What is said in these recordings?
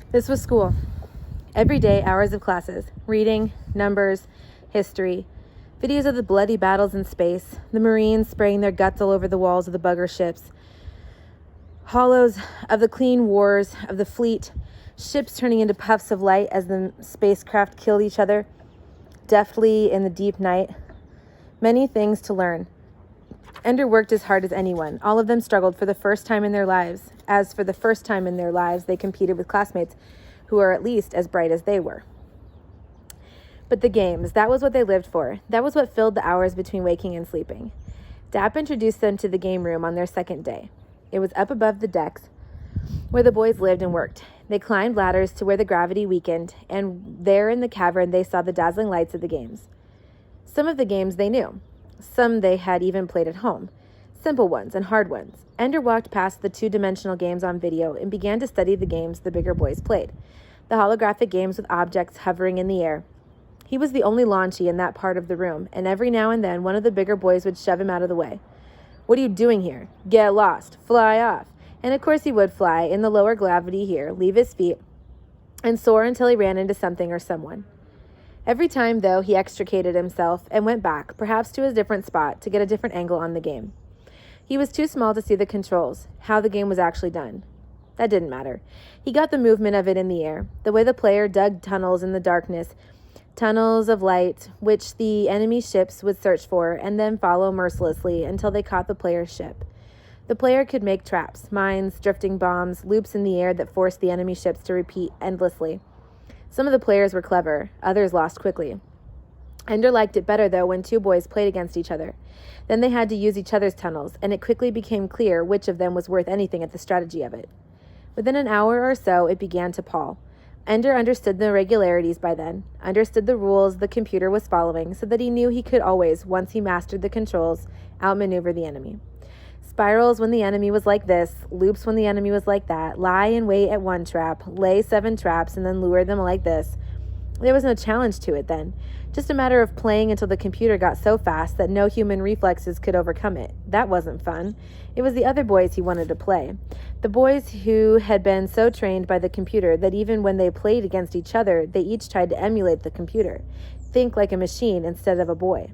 This was school. Every day, hours of classes, reading, numbers, history, videos of the bloody battles in space, the Marines spraying their guts all over the walls of the bugger ships, hollows of the clean wars of the fleet, ships turning into puffs of light as the spacecraft killed each other deftly in the deep night. Many things to learn. Ender worked as hard as anyone. All of them struggled for the first time in their lives. As for the first time in their lives, they competed with classmates who were at least as bright as they were. But the games, that was what they lived for. That was what filled the hours between waking and sleeping. Dap introduced them to the game room on their second day. It was up above the decks where the boys lived and worked. They climbed ladders to where the gravity weakened, and there in the cavern they saw the dazzling lights of the games. Some of the games they knew. Some they had even played at home. Simple ones and hard ones. Ender walked past the two-dimensional games on video and began to study the games the bigger boys played. The holographic games with objects hovering in the air. He was the only launchy in that part of the room, and every now and then one of the bigger boys would shove him out of the way. "What are you doing here? Get lost. Fly off." And of course he would fly in the lower gravity here, leave his feet, and soar until he ran into something or someone. Every time, though, he extricated himself and went back, perhaps to a different spot, to get a different angle on the game. He was too small to see the controls, how the game was actually done. That didn't matter. He got the movement of it in the air, the way the player dug tunnels in the darkness, tunnels of light, which the enemy ships would search for and then follow mercilessly until they caught the player's ship. The player could make traps, mines, drifting bombs, loops in the air that forced the enemy ships to repeat endlessly. Some of the players were clever, others lost quickly. Ender liked it better, though, when two boys played against each other. Then they had to use each other's tunnels, and it quickly became clear which of them was worth anything at the strategy of it. Within an hour or so, it began to pall. Ender understood the irregularities by then, understood the rules the computer was following, so that he knew he could always, once he mastered the controls, outmaneuver the enemy. Spirals when the enemy was like this, loops when the enemy was like that, lie in wait at one trap, lay 7 traps, and then lure them like this. There was no challenge to it then, just a matter of playing until the computer got so fast that no human reflexes could overcome it. That wasn't fun. It was the other boys he wanted to play. The boys who had been so trained by the computer that even when they played against each other, they each tried to emulate the computer, think like a machine instead of a boy.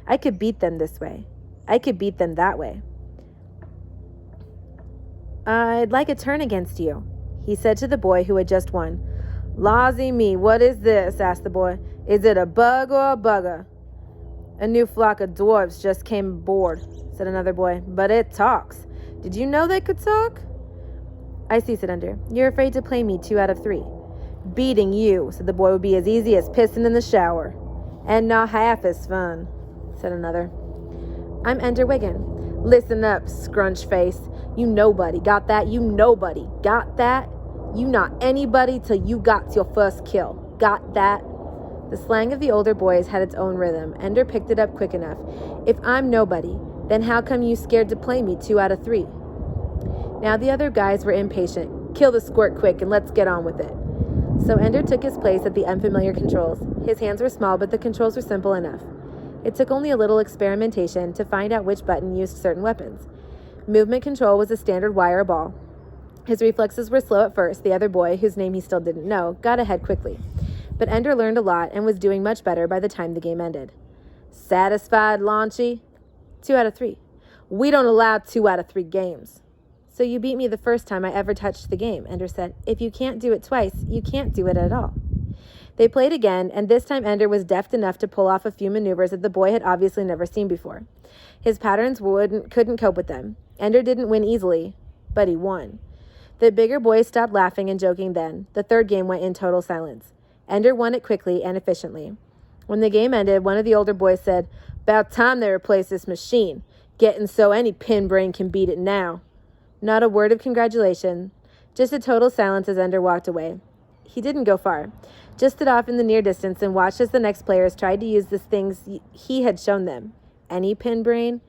I could beat them this way. I could beat them that way. "I'd like a turn against you," he said to the boy who had just won. "Lawsy me, what is this?" asked the boy. "Is it a bug or a bugger?" "A new flock of dwarves just came aboard," said another boy. "But it talks. Did you know they could talk?" "I see," said Ender. "You're afraid to play me 2 out of 3. "Beating you," said the boy, "would be as easy as pissing in the shower." "And not half as fun," said another. "I'm Ender Wiggin." "Listen up, scrunch face. You nobody. Got that? You nobody. Got that? You not anybody till you got your first kill. Got that?" The slang of the older boys had its own rhythm. Ender picked it up quick enough. "If I'm nobody, then how come you scared to play me 2 out of 3? Now the other guys were impatient. "Kill the squirt quick and let's get on with it." So Ender took his place at the unfamiliar controls. His hands were small, but the controls were simple enough. It took only a little experimentation to find out which button used certain weapons. Movement control was a standard wire ball. His reflexes were slow at first. The other boy, whose name he still didn't know, got ahead quickly. But Ender learned a lot and was doing much better by the time the game ended. "Satisfied, Launchy?" 2 out of 3. "We don't allow 2 out of 3 games." "So you beat me the first time I ever touched the game," Ender said. "If you can't do it twice, you can't do it at all." They played again, and this time Ender was deft enough to pull off a few maneuvers that the boy had obviously never seen before. His patterns couldn't cope with them. Ender didn't win easily, but he won. The bigger boys stopped laughing and joking then. The third game went in total silence. Ender won it quickly and efficiently. When the game ended, one of the older boys said, "About time they replaced this machine. Getting so any pin brain can beat it now." Not a word of congratulation, just a total silence as Ender walked away. He didn't go far, just stood off in the near distance and watched as the next players tried to use the things he had shown them. Any pin brain?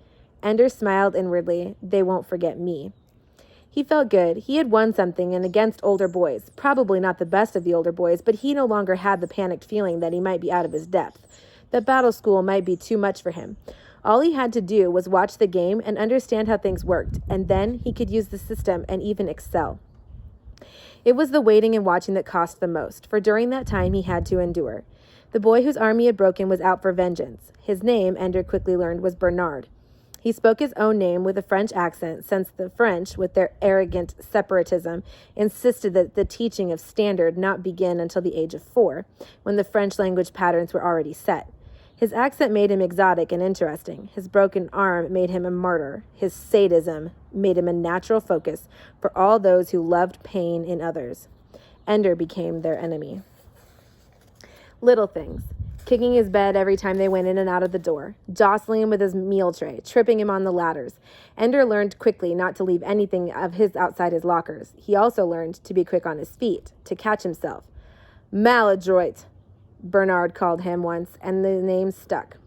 Ender smiled inwardly. They won't forget me. He felt good. He had won something and against older boys. Probably not the best of the older boys, but he no longer had the panicked feeling that he might be out of his depth, that battle school might be too much for him. All he had to do was watch the game and understand how things worked, and then he could use the system and even excel. It was the waiting and watching that cost the most, for during that time he had to endure. The boy whose army had broken was out for vengeance. His name, Ender quickly learned, was Bernard. He spoke his own name with a French accent, since the French, with their arrogant separatism, insisted that the teaching of standard not begin until the age of 4, when the French language patterns were already set. His accent made him exotic and interesting. His broken arm made him a martyr. His sadism made him a natural focus for all those who loved pain in others. Ender became their enemy. Little things. Kicking his bed every time they went in and out of the door, jostling him with his meal tray, tripping him on the ladders. Ender learned quickly not to leave anything of his outside his lockers. He also learned to be quick on his feet, to catch himself. Maladroit, Bernard called him once, and the name stuck.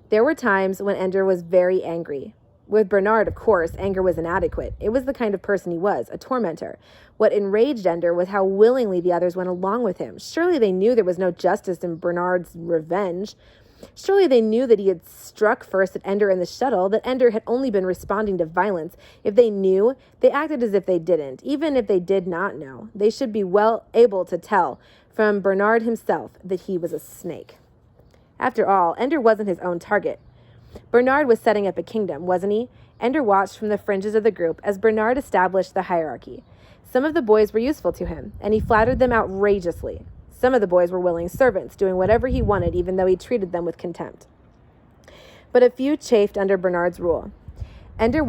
There were times when Ender was very angry. With Bernard, of course, anger was inadequate. It was the kind of person he was, a tormentor. What enraged Ender was how willingly the others went along with him. Surely they knew there was no justice in Bernard's revenge. Surely they knew that he had struck first at Ender in the shuttle, that Ender had only been responding to violence. If they knew, they acted as if they didn't. Even if they did not know, they should be well able to tell from Bernard himself that he was a snake. After all, Ender wasn't his own target. Bernard was setting up a kingdom, wasn't he? Ender watched from the fringes of the group as Bernard established the hierarchy. Some of the boys were useful to him, and he flattered them outrageously. Some of the boys were willing servants, doing whatever he wanted, even though he treated them with contempt. But a few chafed under Bernard's rule. Ender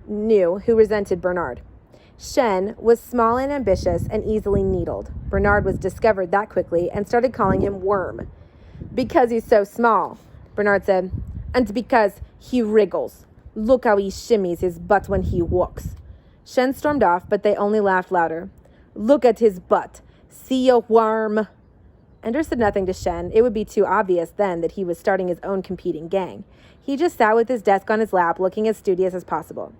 knew who resented Bernard. Shen was small and ambitious and easily needled. Bernard was discovered that quickly and started calling him Worm. Because he's so small, Bernard said, and because he wriggles. Look how he shimmies his butt when he walks. Shen stormed off, but they only laughed louder. Look at his butt. See ya, Worm. Ender said nothing to Shen. It would be too obvious then that he was starting his own competing gang. He just sat with his desk on his lap, looking as studious as possible.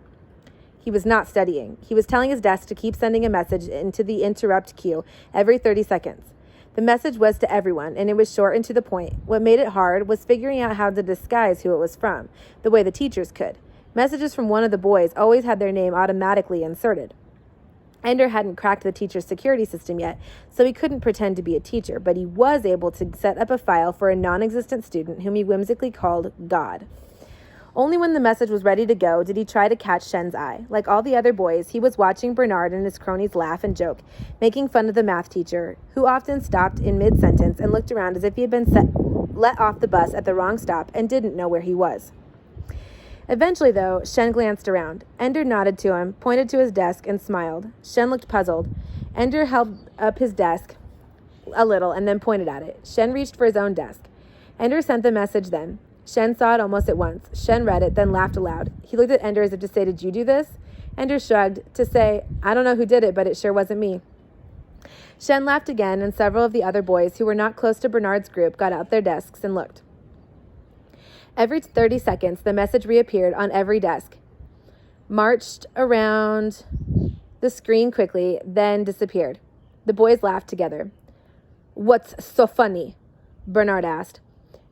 He was not studying. He was telling his desk to keep sending a message into the interrupt queue every 30 seconds. The message was to everyone, and it was short and to the point. What made it hard was figuring out how to disguise who it was from, the way the teachers could. Messages from one of the boys always had their name automatically inserted. Ender hadn't cracked the teacher's security system yet, so he couldn't pretend to be a teacher, but he was able to set up a file for a non-existent student whom he whimsically called God. Only when the message was ready to go did he try to catch Shen's eye. Like all the other boys, he was watching Bernard and his cronies laugh and joke, making fun of the math teacher, who often stopped in mid-sentence and looked around as if he had been let off the bus at the wrong stop and didn't know where he was. Eventually, though, Shen glanced around. Ender nodded to him, pointed to his desk, and smiled. Shen looked puzzled. Ender held up his desk a little and then pointed at it. Shen reached for his own desk. Ender sent the message then. Shen saw it almost at once. Shen read it, then laughed aloud. He looked at Ender as if to say, "Did you do this?" Ender shrugged to say, "I don't know who did it, but it sure wasn't me." Shen laughed again, and several of the other boys who were not close to Bernard's group got out their desks and looked. Every 30 seconds, the message reappeared on every desk, marched around the screen quickly, then disappeared. The boys laughed together. "What's so funny?" Bernard asked.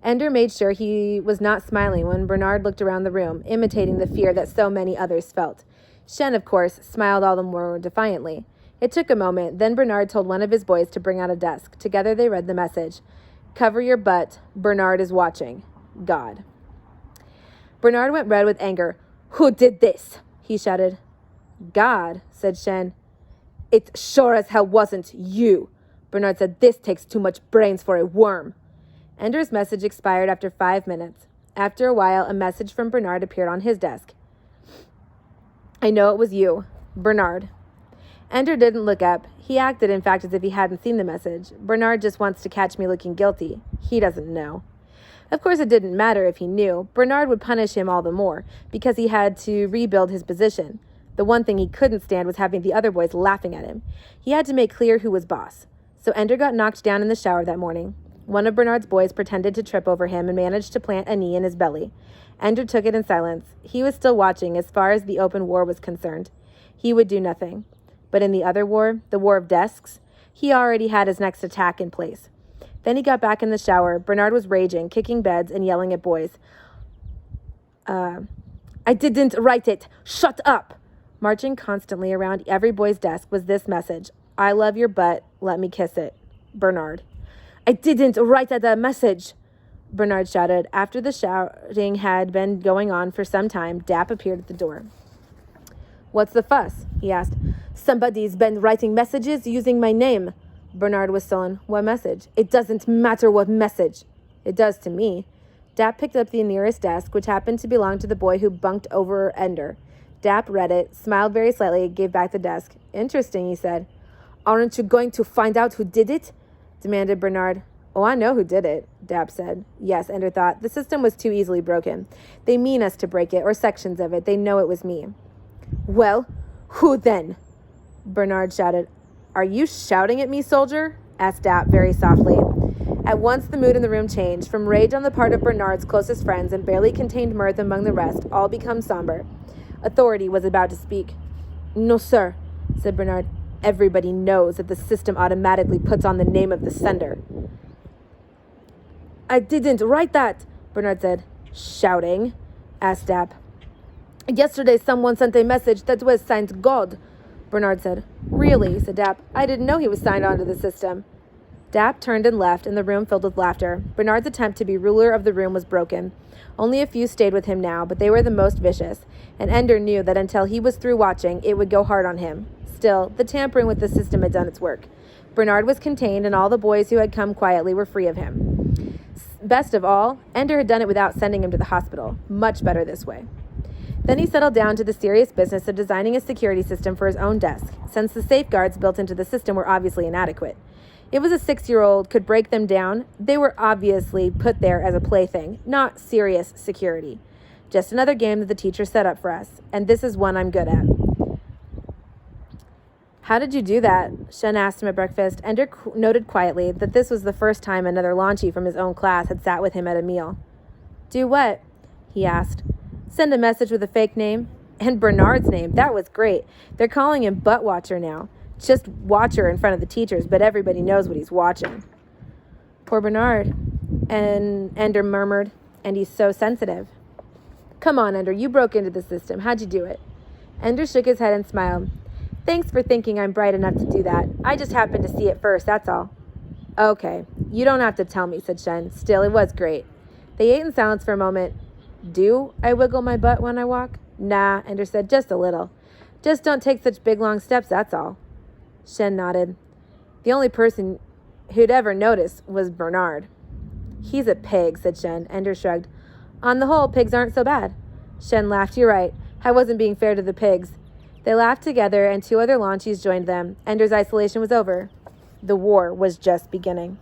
Ender made sure he was not smiling when Bernard looked around the room, imitating the fear that so many others felt. Shen, of course, smiled all the more defiantly. It took a moment, then Bernard told one of his boys to bring out a desk. Together they read the message. "Cover your butt. Bernard is watching. God." Bernard went red with anger. "Who did this?" he shouted. "God," said Shen. "It sure as hell wasn't you." Bernard said, "This takes too much brains for a worm." Ender's message expired after 5 minutes. After a while, a message from Bernard appeared on his desk. "I know it was you, Bernard." Ender didn't look up. He acted, in fact, as if he hadn't seen the message. "Bernard just wants to catch me looking guilty. He doesn't know." Of course, it didn't matter if he knew. Bernard would punish him all the more, because he had to rebuild his position. The one thing he couldn't stand was having the other boys laughing at him. He had to make clear who was boss. So Ender got knocked down in the shower that morning. One of Bernard's boys pretended to trip over him and managed to plant a knee in his belly. Ender took it in silence. He was still watching as far as the open war was concerned. He would do nothing. But in the other war, the war of desks, he already had his next attack in place. Then he got back in the shower. Bernard was raging, kicking beds, and yelling at boys. "I didn't write it. Shut up!" Marching constantly around every boy's desk was this message. I love your butt. Let me kiss it. Bernard. I didn't write that message, Bernard shouted. After the shouting had been going on for some time, Dap appeared at the door. What's the fuss? He asked. Somebody's been writing messages using my name. Bernard was sullen. What message? It doesn't matter what message. It does to me. Dap picked up the nearest desk, which happened to belong to the boy who bunked over Ender. Dap read it, smiled very slightly, gave back the desk. Interesting, he said. Aren't you going to find out who did it? Demanded Bernard. Oh, I know who did it, Dap said. Yes, Ender thought. The system was too easily broken. They mean us to break it, or sections of it. They know it was me. Well, who then? Bernard shouted. Are you shouting at me, soldier? Asked Dap very softly. At once the mood in the room changed. From rage on the part of Bernard's closest friends and barely contained mirth among the rest, all become somber. Authority was about to speak. No, sir, said Bernard. Everybody knows that the system automatically puts on the name of the sender. I didn't write that, Bernard said. Shouting? Asked Dap. Yesterday someone sent a message that was signed God, Bernard said. Really, said Dap. I didn't know he was signed onto the system. Dap turned and left, and the room filled with laughter. Bernard's attempt to be ruler of the room was broken. Only a few stayed with him now, but they were the most vicious, and Ender knew that until he was through watching, it would go hard on him. Still, the tampering with the system had done its work. Bernard was contained, and all the boys who had come quietly were free of him. Best of all, Ender had done it without sending him to the hospital. Much better this way. Then he settled down to the serious business of designing a security system for his own desk, since the safeguards built into the system were obviously inadequate. If a 6-year-old could break them down, they were obviously put there as a plaything, not serious security. Just another game that the teacher set up for us, and this is one I'm good at. How did you do that? Shen asked him at breakfast. Ender noted quietly that this was the first time another Launchy from his own class had sat with him at a meal. Do what? He asked. Send a message with a fake name. And Bernard's name. That was great. They're calling him Butt Watcher now. Just Watcher in front of the teachers, but everybody knows what he's watching. Poor Bernard, and Ender murmured, and he's so sensitive. Come on, Ender, you broke into the system. How'd you do it? Ender shook his head and smiled. Thanks for thinking I'm bright enough to do that. I just happened to see it first, that's all. Okay, you don't have to tell me, said Shen. Still, it was great. They ate in silence for a moment. Do I wiggle my butt when I walk? Nah, Ender said, just a little. Just don't take such big, long steps, that's all. Shen nodded. The only person who'd ever notice was Bernard. He's a pig, said Shen. Ender shrugged. On the whole, pigs aren't so bad. Shen laughed. You're right. I wasn't being fair to the pigs. They laughed together, and 2 other Launchies joined them. Ender's isolation was over. The war was just beginning.